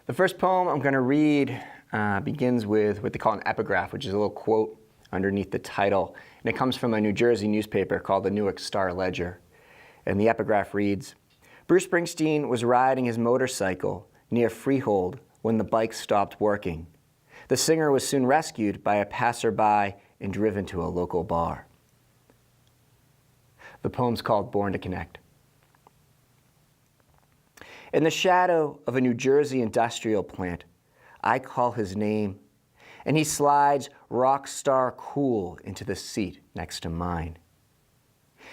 The first poem I'm going to read begins with what they call an epigraph, which is a little quote underneath the title. And it comes from a New Jersey newspaper called the Newark Star-Ledger. And the epigraph reads, Bruce Springsteen was riding his motorcycle near Freehold when the bike stopped working. The singer was soon rescued by a passerby and driven to a local bar. The poem's called Born to Connect. In the shadow of a New Jersey industrial plant, I call his name, and he slides rock star cool into the seat next to mine.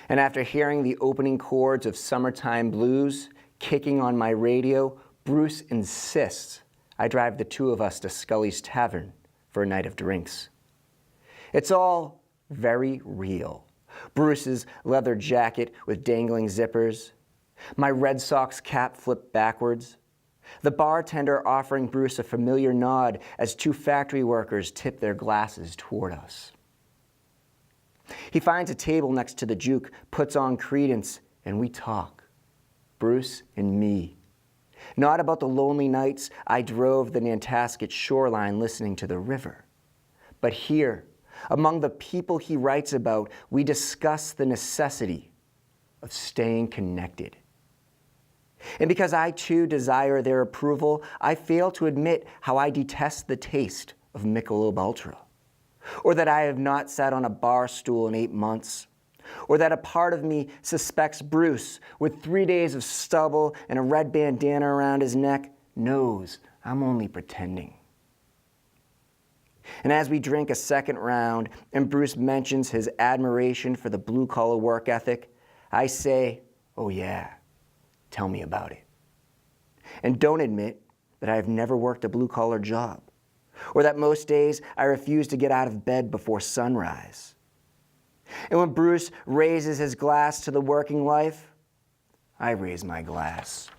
And after hearing the opening chords of Summertime Blues kicking on my radio, Bruce insists I drive the two of us to Scully's Tavern for a night of drinks. It's all very real. Bruce's leather jacket with dangling zippers, my Red Sox cap flipped backwards, the bartender offering Bruce a familiar nod as two factory workers tip their glasses toward us. He finds a table next to the juke, puts on Credence, and we talk. Bruce and me. Not about the lonely nights I drove the Nantasket shoreline listening to the river, but here, among the people he writes about, we discuss the necessity of staying connected. And because I too desire their approval, I fail to admit how I detest the taste of Michelob Ultra, or that I have not sat on a bar stool in 8 months, or that a part of me suspects Bruce, with 3 days of stubble and a red bandana around his neck, knows I'm only pretending. And as we drink a second round and Bruce mentions his admiration for the blue-collar work ethic, I say, oh yeah, tell me about it. And don't admit that I have never worked a blue-collar job, or that most days I refuse to get out of bed before sunrise. And when Bruce raises his glass to the working life, I raise my glass.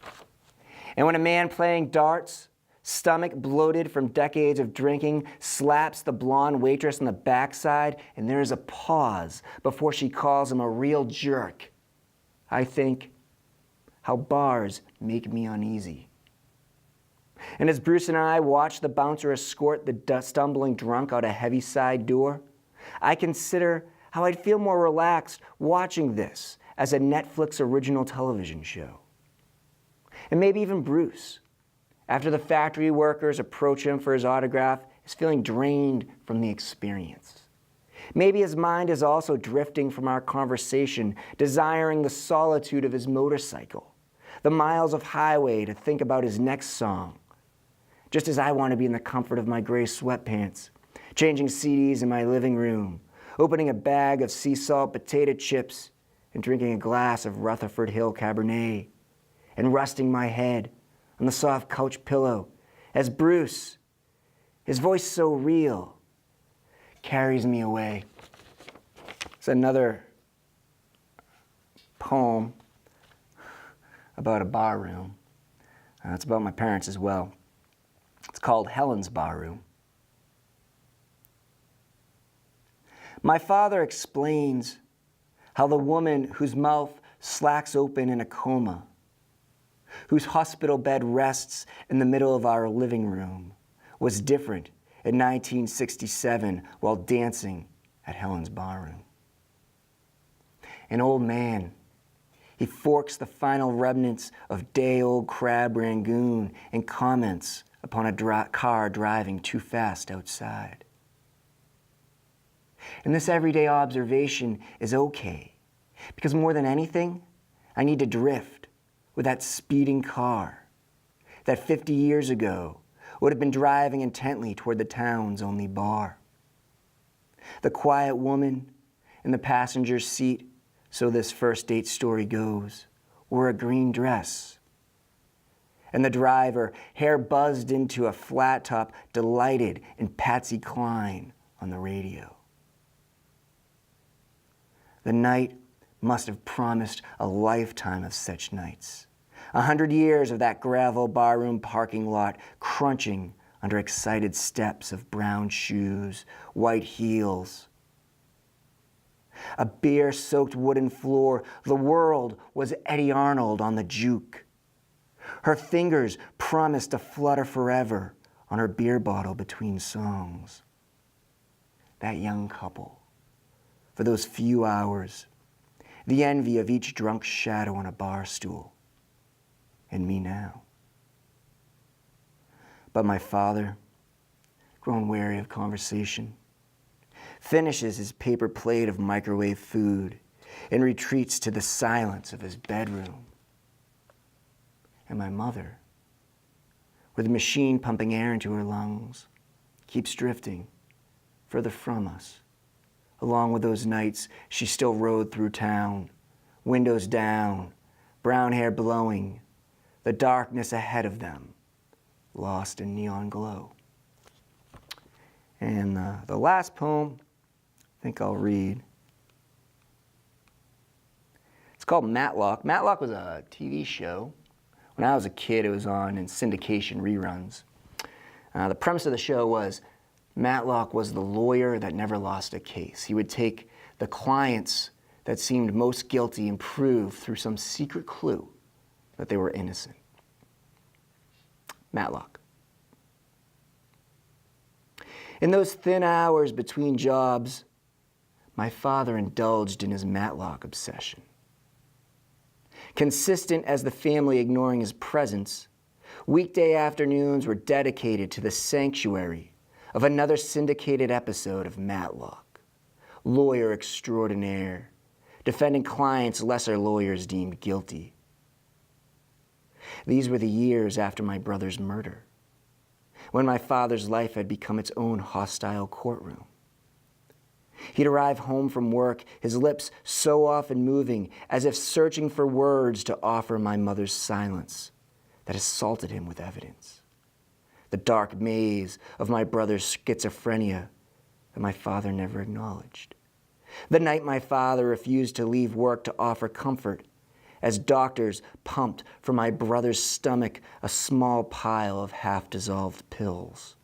And when a man playing darts, stomach bloated from decades of drinking, slaps the blonde waitress on the backside, and there is a pause before she calls him a real jerk, I think, how bars make me uneasy. And as Bruce and I watch the bouncer escort the stumbling drunk out a heavy side door, I consider how I'd feel more relaxed watching this as a Netflix original television show. And maybe even Bruce, after the factory workers approach him for his autograph, is feeling drained from the experience. Maybe his mind is also drifting from our conversation, desiring the solitude of his motorcycle, the miles of highway to think about his next song, just as I want to be in the comfort of my gray sweatpants, changing CDs in my living room, opening a bag of sea salt potato chips and drinking a glass of Rutherford Hill Cabernet, and resting my head on the soft couch pillow as Bruce, his voice so real, carries me away. It's another poem about a bar room. It's about my parents as well. It's called Helen's Barroom. My father explains how the woman whose mouth slacks open in a coma, whose hospital bed rests in the middle of our living room, was different in 1967 while dancing at Helen's Barroom. An old man, he forks the final remnants of day-old crab rangoon and comments upon a car driving too fast outside. And this everyday observation is okay, because more than anything, I need to drift with that speeding car that 50 years ago would have been driving intently toward the town's only bar. The quiet woman in the passenger seat, so this first date story goes, wore a green dress. And the driver, hair buzzed into a flat top, delighted in Patsy Cline on the radio. The night must have promised a lifetime of such nights. 100 years of that gravel barroom parking lot crunching under excited steps of brown shoes, white heels. A beer-soaked wooden floor. The world was Eddie Arnold on the juke. Her fingers promised to flutter forever on her beer bottle between songs. That young couple, for those few hours, the envy of each drunk shadow on a bar stool, and me now. But my father, grown weary of conversation, finishes his paper plate of microwave food and retreats to the silence of his bedroom. And my mother, with the machine pumping air into her lungs, keeps drifting further from us, along with those nights she still rode through town, windows down, brown hair blowing, the darkness ahead of them, lost in neon glow. And the last poem I think I'll read. It's called Matlock. Matlock was a TV show. When I was a kid, it was on in syndication reruns. The premise of the show was Matlock was the lawyer that never lost a case. He would take the clients that seemed most guilty and prove through some secret clue that they were innocent. Matlock. In those thin hours between jobs, my father indulged in his Matlock obsession. Consistent as the family ignoring his presence, weekday afternoons were dedicated to the sanctuary of another syndicated episode of Matlock, lawyer extraordinaire, defending clients lesser lawyers deemed guilty. These were the years after my brother's murder, when my father's life had become its own hostile courtroom. He'd arrive home from work, his lips so often moving, as if searching for words to offer my mother's silence that assaulted him with evidence. The dark maze of my brother's schizophrenia that my father never acknowledged. The night my father refused to leave work to offer comfort, as doctors pumped from my brother's stomach a small pile of half-dissolved pills.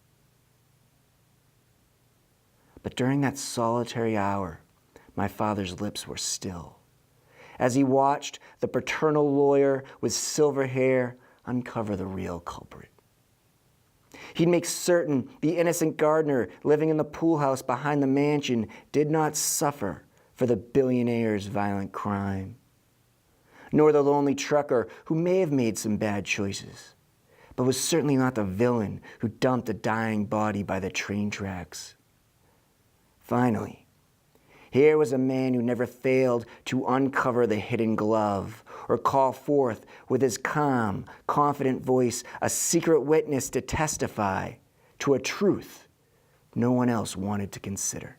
But during that solitary hour, my father's lips were still, as he watched the paternal lawyer with silver hair uncover the real culprit. He'd make certain the innocent gardener living in the pool house behind the mansion did not suffer for the billionaire's violent crime, nor the lonely trucker who may have made some bad choices, but was certainly not the villain who dumped a dying body by the train tracks. Finally, here was a man who never failed to uncover the hidden glove or call forth with his calm, confident voice a secret witness to testify to a truth no one else wanted to consider.